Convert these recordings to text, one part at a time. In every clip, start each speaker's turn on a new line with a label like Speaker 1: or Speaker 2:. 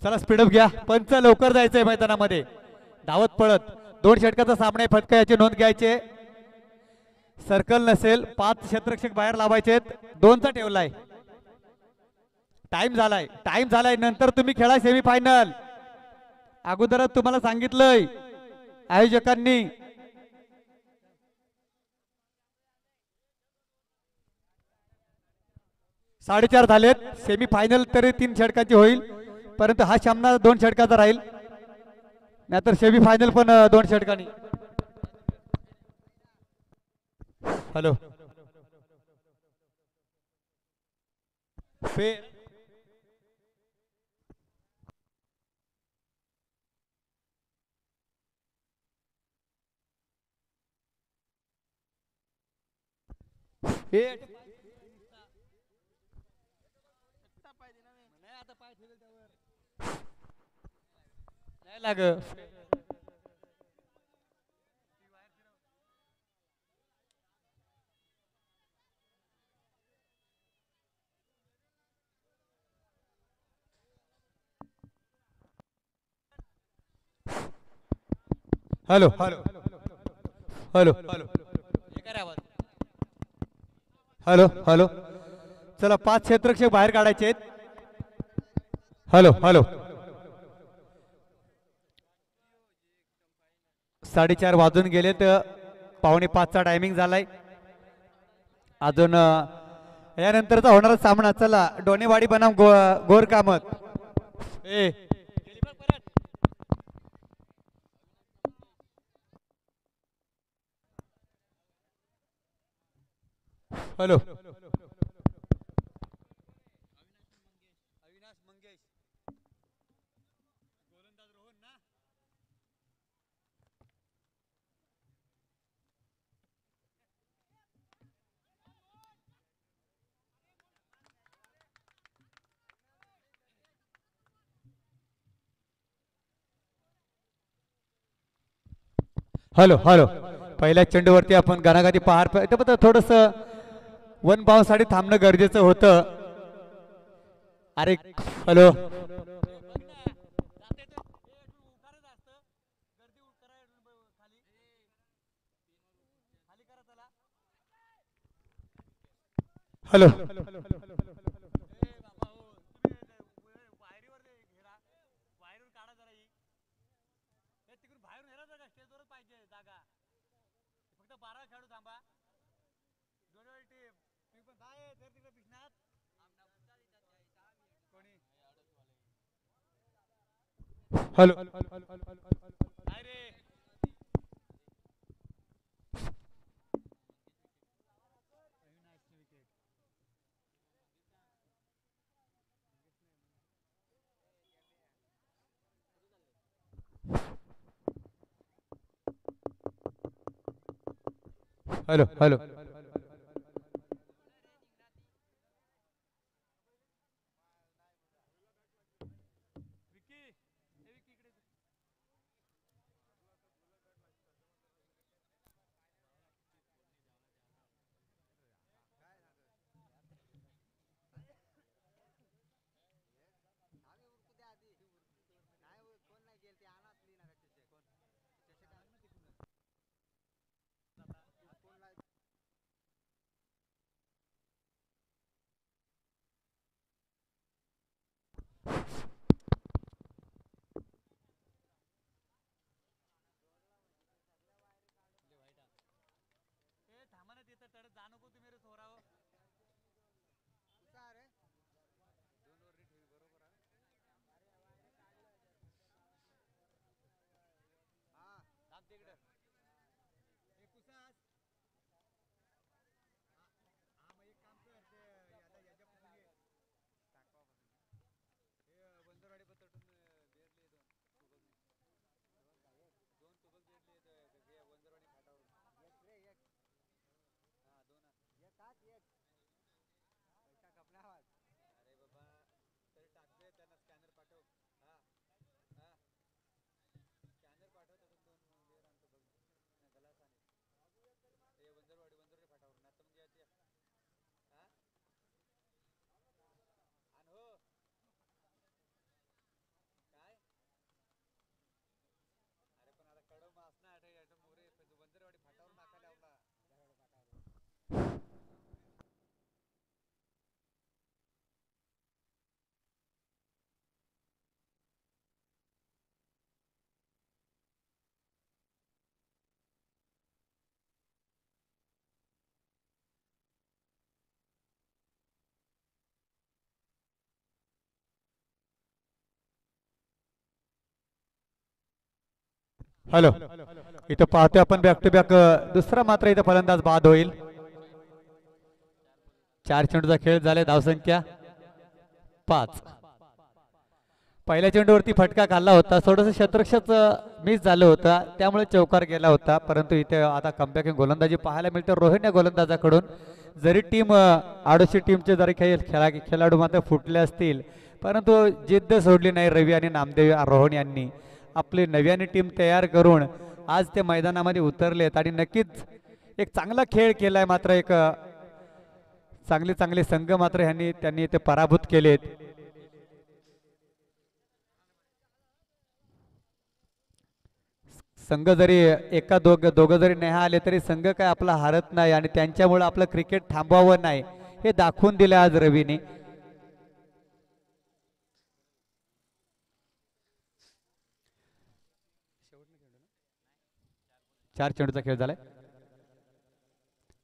Speaker 1: चला स्पीडअप घ्या, पंच लवकर जायचंय मैदानामध्ये, धावत पळत 2 षटकाचा सामना आहे, फटका याची नोंद घ्यायचे, सर्कल नसेल 5 क्षेत्ररक्षक बाहेर लावायचे, 2चा ठेवलाय, टाइम झालाय नंतर तुम्ही खेळा सेमीफायनल, अगोदरच तुम्हाला सांगितलंय आयोजकांनी. 4:30 झालेत, सेमीफायनल तरी 3 षटकाची होईल, परंतु हा सामना 2 षटकाचा राहील, नाहीतर सेमीफायनल पण 2 षटकांनी. हॅलो फेर फेर नाही लाग. Hello hello hello hello hello, चला 5 क्षेत्ररक्षक बाहेर काढायचे आहेत. हॅलो हॅलो, 4:30 वाजून गेलेत, 4:45चा टायमिंग झालाय. अजून यानंतरचा होणारा सामना, चला डोनेवाडी बनाम गोर कामत. ए हॅलो हॅलो हॅलो, पहिल्या चेंडूवरती आपण घणाघाती पहार, थोडस वन बाउंसाठी थांबणं गरजेचं होतं. अरे hello hello hello hello hello hello, इथं पाहतोय आपण बॅक टू बॅक दुसरा मात्र इथं फलंदाज बाद होईल. 4 चेंडूचा खेळ झाले, धावसंख्या 5. पहिल्या चेंडूवरती फटका खाल्ला होता, थोडंसं शतरक्षक मिस झालं होतं, त्यामुळे चौकार गेला होता. परंतु इथे आता कमबॅक गोलंदाजी पाहायला मिळते रोहन या गोलंदाजाकडून. जरी टीम आडोशी टीमचे जरी काही खेळाडू मात्र फुटले असतील, परंतु जिद्द सोडली नाही रवी आणि नामदेव रोहन यांनी. आपली नव्याने टीम तयार करून आज ते मैदानामध्ये उतरलेत आणि नक्कीच एक चांगला खेळ केलाय. मात्र एक चांगले चांगले संघ मात्र त्यांनी इथे पराभूत केलेत. संघ जरी दोघं जरी नाही आले तरी संघ काय आपला हारत नाही आणि त्यांच्यामुळे आपलं क्रिकेट थांबवावं नाही हे दाखवून दिलं आज रवीने. चार चेंडूचा खेळ झालाय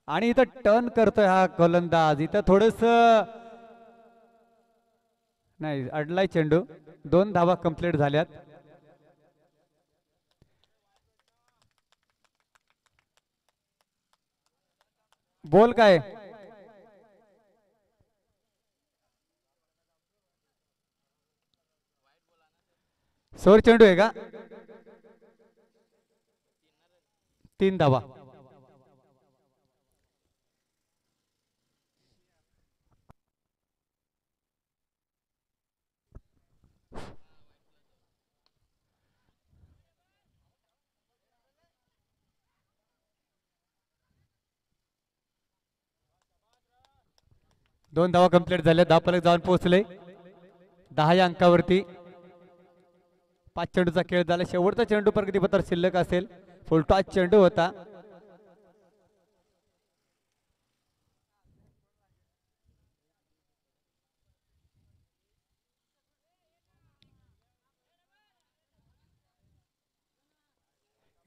Speaker 1: आणि इथं टर्न करतोय हा गोलंदाज. इथं थोडस नाही अडलाय चेंडू. 2 धावा कंप्लीट झाल्यात. बोल काय सोर चेंडू आहे का? 3 धावा. दोन धावा कंप्लीट झाल्या. धावफलक जाऊन पोहोचले 10 या अंकावरती. 5 चेंडूचा खेळ झाला. शेवटचा चेंडू प्रगतीपत्र शिल्लक असेल. फुलटॉस चेंडू होता.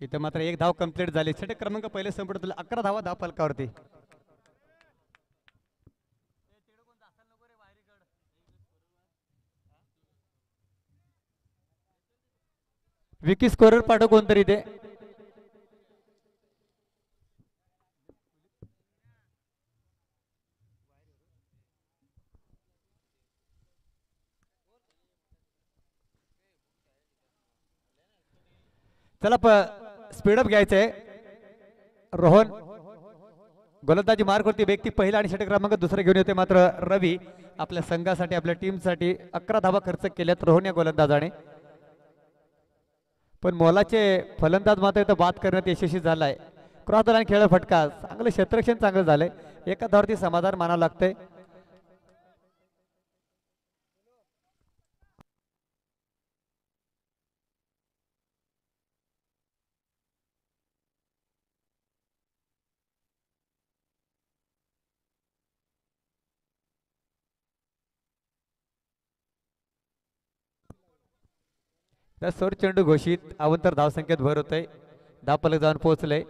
Speaker 1: इथं मात्र 1 धाव कंप्लीट झाली. षटक क्रमांक पहिले संपत 11 धावा धावफलकावरती. विकी स्कोरर पाठव कोणतरी ते. चला स्पीडअप घ्यायचंय. रोहन गोलंदाजी मार्कवरती व्यक्ती पहिला आणि षटक क्रमांक दुसरा घेऊन येते. मात्र रवी आपल्या संघासाठी आपल्या टीमसाठी 11 धावा खर्च केल्यात रोहन या गोलंदाजाने. पण मोलाचे फलंदाज मात्र इथं बाद करण्यात यशस्वी झालाय. क्रॉस आणि खेळ फटका चांगलं क्षेत्ररक्षण चांगलं झालंय. एका धावावरती समाधान मानावं लागतंय. सोर चेंडू घोषित. अवंतर धावसंख्येत भर होतय. धावफलक जाऊन पोहोचले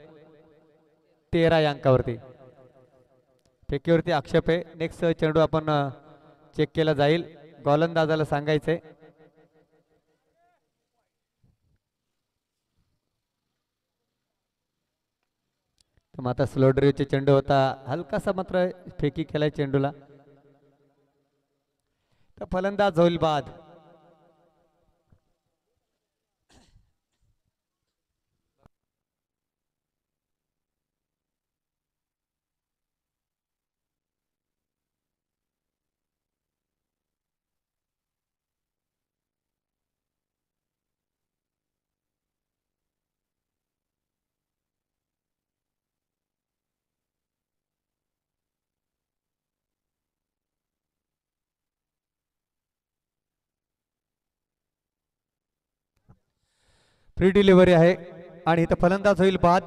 Speaker 1: 13 या अंकावरती. फेकीवरती आक्षेप आहे. नेक्स्ट चेंडू आपण चेक केला जाईल. गोलंदाजाला सांगायचंय. आता स्लो ड्रीवचे चेंडू होता. हलकासा मात्र फेकी केलाय चेंडूला. तर फलंदाज होईल बाद. फ्री डिलिव्हरी आहे आणि इथं फलंदाज होईल बाद.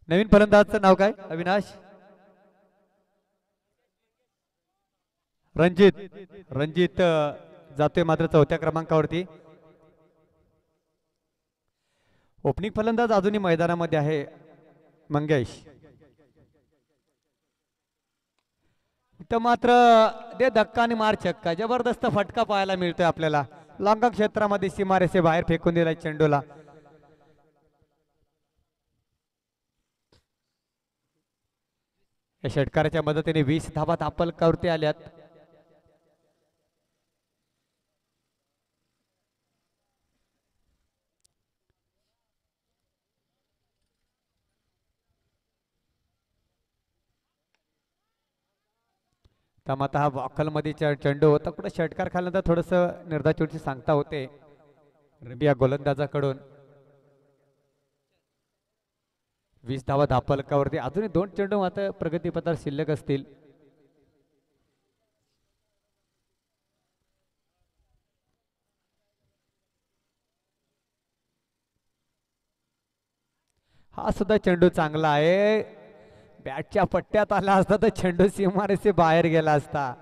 Speaker 1: नवीन फलंदाजचं नाव काय? अविनाश रणजित जातोय मात्र 4थ्या क्रमांकावरती. ओपनिंग फलंदाज अजूनही मैदानामध्ये आहे मंगेश. इथं मात्र दे धक्का आणि मार छक्का. जबरदस्त फटका पाहायला मिळतोय आपल्याला. लॉंग क्षेत्रामध्ये सीमारेषे बाहेर फेकून दिलाय चेंडूला. या षटकाराच्या मदतीने 20 धावा धापलकावरती आल्यात. त्यामुळे हा वॉकल मध्ये चेंडू होता, कुठे षटकार खाल्यानंतर थोडस निर्धाचूडची सांगता होते रबिया गोलंदाजाकडून. 20 धावा धापलकावरती, अजूनही 2 चेंडू मात्र प्रगतीपथावर शिल्लक असतील. हा सुद्धा चेंडू चांगला आहे. बॅटच्या पट्ट्यात आला असता तर चेंडू सीमारेषे बाहेर गेला असता.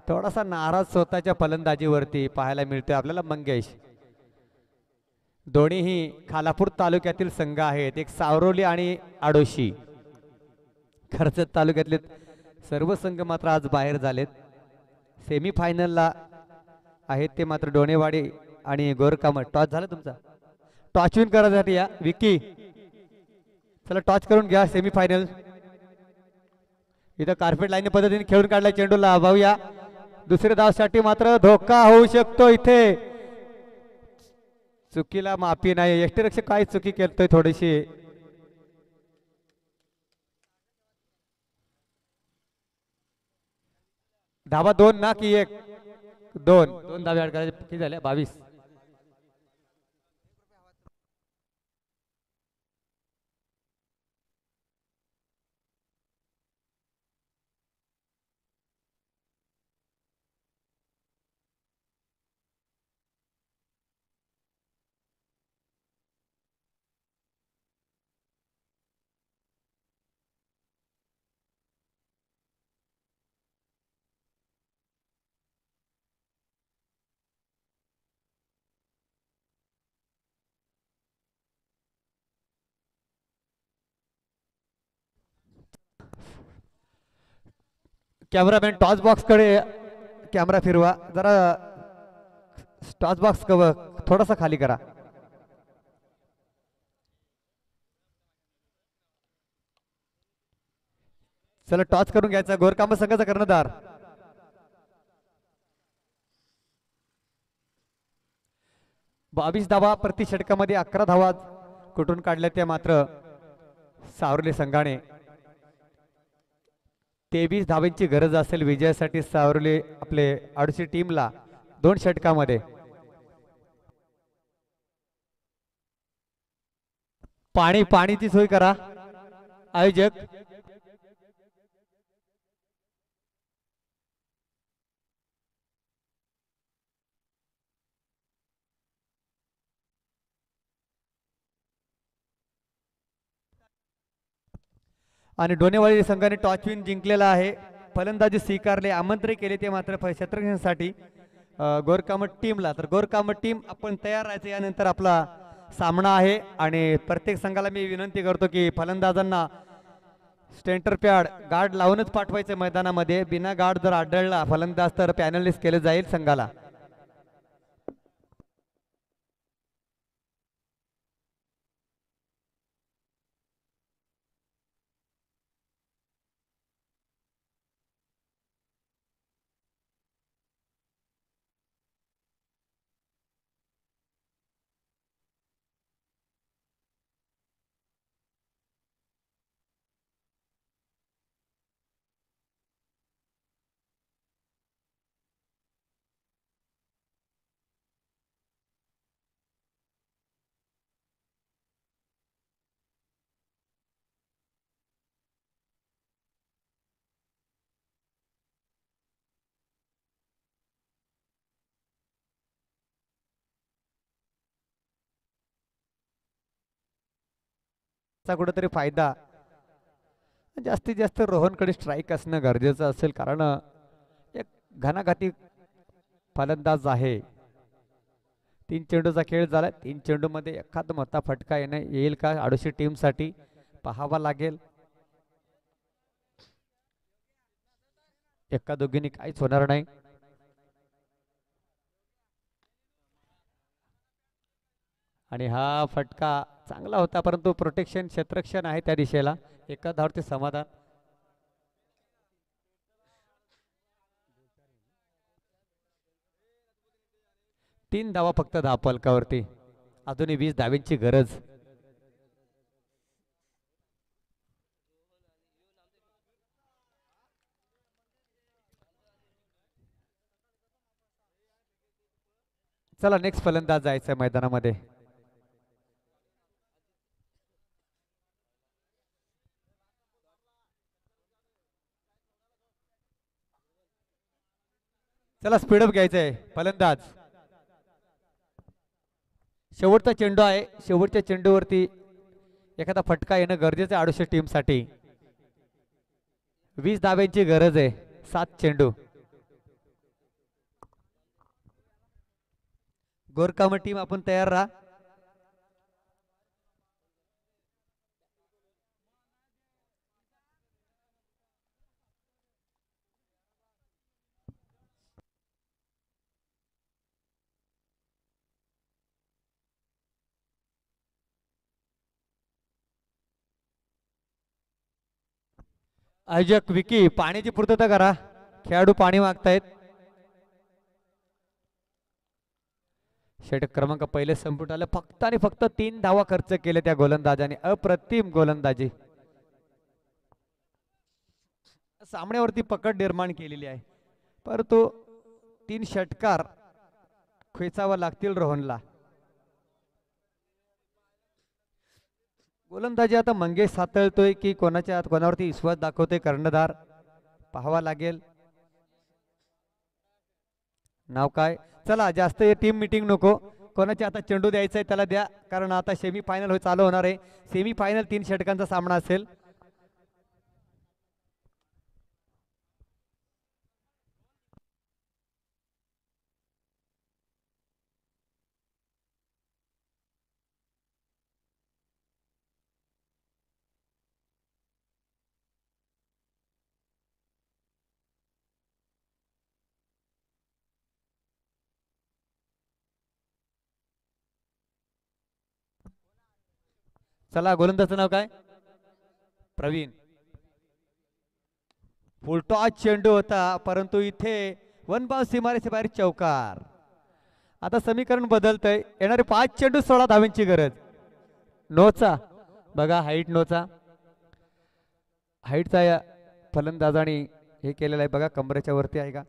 Speaker 1: थोडासा नाराज स्वतःच्या फलंदाजीवरती पाहायला मिळतोय आपल्याला मंगेश. दोन्हीही खालापूर तालुक्यातील संघ आहेत, एक सावरोली आणि आडोशी. कर्जत तालुक्यातले सर्व संघ मात्र आज बाहेर झालेत. सेमीफायनलला आहेत ते मात्र डोणेवाडी आणि गोरकामठ. टॉस झालं तुमचा, टॉच विन करायसाठी या विकी. चला टॉच करून घ्या सेमीफायनल. इथं कार्पेट लाईन पद्धतीने खेळून काढलाय चेंडूला. भाऊया दुसऱ्या धावसाठी मात्र धोका होऊ शकतो. इथे चुकीला माफी नाही. यष्टीरक्षक काय चुकी केलतोय थोडीशी. धावा 2 ना की 1? 2 धावे ऍड करायचे. किती झाल्या? 22. कॅमेरामॅन टॉस बॉक्स कडे कॅमेरा फिरवा जरा. टॉस बॉक्स थोडासा खाली करा. चला टॉस करून घ्यायचा. गोरकाम संघाचा कर्णधार 22 धावा प्रति षटकामध्ये 11 धावा कुठून काढल्या त्या मात्र सावरली संघाने. 23 धावांची गरज असेल विजयासाठी सावरली आपले आडोशी टीमला 2 षटकामध्ये. पाणीची सोय करा आयोजक. आणि डोनेवाडी संघाने टॉस विन जिंकलेला आहे. फलंदाजी स्वीकारले, आमंत्रित केले ते मात्र क्षेत्ररक्षणासाठी गोरकामठ टीमला. तर गोरकामठ टीम आपण तयार राहायचं. यानंतर आपला सामना आहे आणि प्रत्येक संघाला मी विनंती करतो की फलंदाजांना स्टेंटर पॅड गार्ड लावूनच पाठवायचं मैदानामध्ये. बिना गार्ड जर आढळला फलंदाज तर पॅनलिस्ट केले जाईल संघाला. कुठेतरी फायदा जास्तीत जास्त रोहनकडे स्ट्राईक असणं गरजेचं असेल, कारण एक घणाघाती फलंदाज आहे. 3 चेंडूचा खेळ झाला. 3 चेंडू मध्ये एखादा मोठा फटका येईल का आडोशी टीम साठी पाहावा लागेल. एका दोघींनी काहीच होणार नाही. आणि हा फटका चांगला होता, परंतु प्रोटेक्शन क्षेत्ररक्षण आहे त्या दिशेला. एका धावते समाधान. 3 धावा फक्त धावफलकावरती. अजूनही 20 धाव्यांची गरज. चला नेक्स्ट फलंदाज जायचं मैदानामध्ये. चला स्पीडअप घ्यायचंय. फलंदाज शेवटचा चेंडू आहे. शेवटच्या चेंडूवरती एखादा फटका येणं गरजेचं आहे आडोशे टीमसाठी. 20 धाव्यांची गरज आहे. 7 चेंडू. गोरकाम टीम आपण तयार राहा. आयोजक विकी पाण्याची पूर्तता करा. खेळाडू पाणी मागतायत. षटक क्रमांक पहिले संपुट आलं. फक्त आणि फक्त 3 धावा खर्च केले त्या गोलंदाजाने. अप्रतिम गोलंदाजी. सामन्यावरती पकड निर्माण केलेली आहे, परंतु 3 षटकार खेचावा लागतील रोहनला. गोलंदाजी आता मंगेश सातळतोय की कोणावरती विश्वास दाखवतोय कर्णधार, पाहावा लागेल. नाव काय? चला जास्त टीम मीटिंग नको. कोणाची आता चेंडू द्यायचा आहे त्याला द्या, कारण आता सेमी फायनल चालू होणार आहे. सेमी फायनल 3 षटकांचा सामना असेल. चला गोलंदाजचं नाव काय? प्रवीण. फुलटॉस चेंडू होता, परंतु इथे वन बाउंड सीमारेषे बाहेर चौकार. आता समीकरण बदलतंय. येणारे 5 चेंडू 16 धाव्यांची गरज. नोचा बघा, हाईट नोचा. हाईटचा या फलंदाजाने हे केलेलं आहे बघा, कमरेच्या वरती आहे का?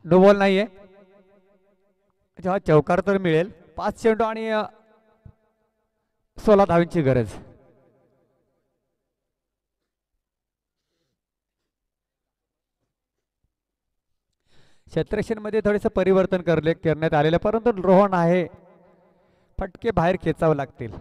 Speaker 1: नो बॉल नाहीये. जेव्हा चौकार तर मिळेल. 5 चेंडू आणि 16 धाव्यांची गरज. क्षेत्ररक्षण मध्ये थोडेसे परिवर्तन करण्यात आलेले, परंतु रोहन आहे. फटके बाहेर खेचावे लागतील.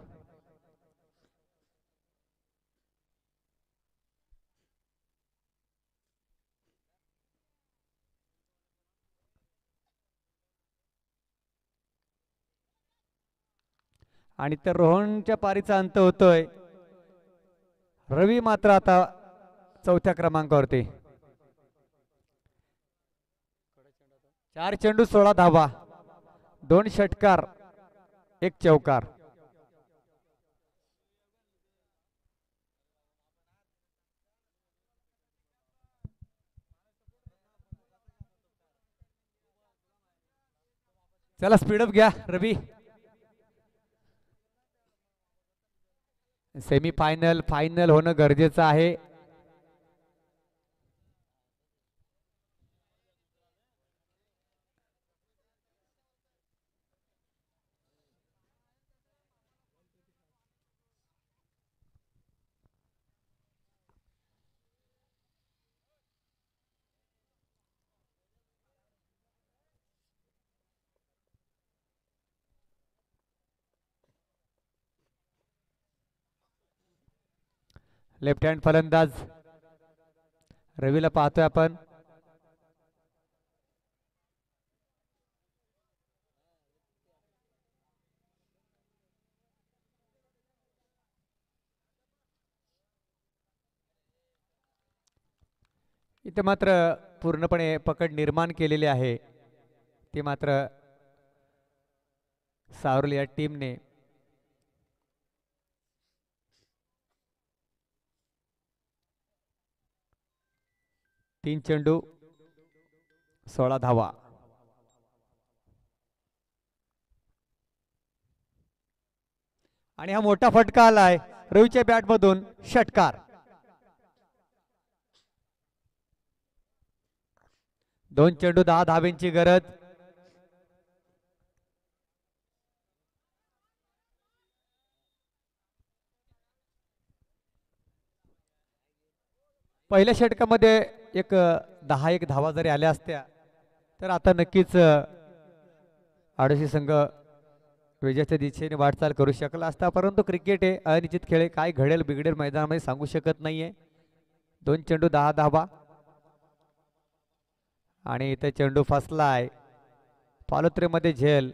Speaker 1: आणि त्या रोहनच्या पारीचा अंत होतोय. रवी मात्र आता 4थ्या क्रमांकावरती. 4 चेंडू 16 धावा, 2 षटकार, 1 चौकार. चला स्पीडअप घ्या रवी. सेमी फायनल फायनल होणं गरजेचं आहे. लेफ्ट हँड फलंदाज रवीला पाहतोय आपण. इथे मात्र पूर्णपणे पकड निर्माण केलेली आहे, ती मात्र सावरली या टीमने. तीन चेंडू 16 धावा. आणि हा मोठा फटका आलाय रवीच्या बॅट मधून, षटकार. 2 चेंडू 10 धाब्यांची गरज. पहिल्या षटकामध्ये एक 10-1 धावा जरी आल्या असत्या तर आता नक्कीच आडोशी संघ विजयाच्या दिशेने वाटचाल करू शकला असता, परंतु क्रिकेट हे अनिश्चित खेळ, काय घडेल बिघडेल मैदानामध्ये सांगू शकत नाहीये. 2 चेंडू 10 धाबा आणि इथे चेंडू फसलाय, पालोत्रेमध्ये झेल.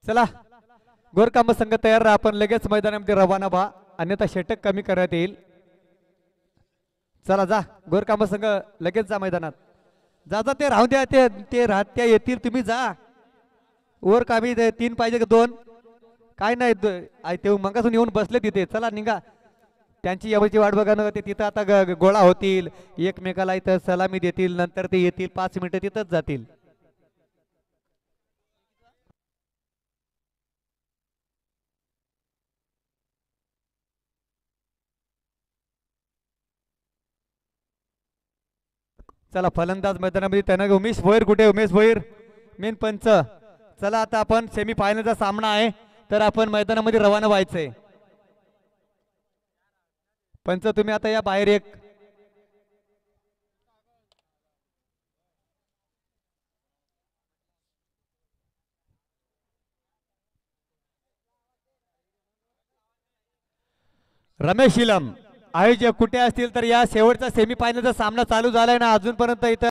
Speaker 1: चला गोरकांबा संघ तयार राहा, आपण लगेच मैदानामध्ये रवाना व्हा, अन्यथा षटक कमी करण्यात येईल. चला जा गोरकांबा संघ, लगेच जा मैदानात. जा जा, ते राहू द्या, ते राहत त्या येतील, तुम्ही जा. वर कामी 3 पाहिजे का 2? काय नाही, ते मंगासून येऊन बसले तिथे. चला निघा, त्यांची यावरची वाट बघा ना. ते तिथं आता गोळा होतील, एकमेकाला इथं सलामी देतील, नंतर ते येतील, 5 मिनिटं तिथंच जातील. चला फलंदाज मैदानामध्ये त्यांना उमेश भोईर, कुठे उमेश भोईर मेन पंच. चला आता आपण सेमी फायनलचा सामना आहे, तर आपण मैदानामध्ये रवाना व्हायचंय. पंच तुम्ही आता या बाहेर. एक रमेश इलम आयोजक कुठे असतील तर या शेवटचा सेमीफायनलचा सामना चालू झालाय ना अजूनपर्यंत इथं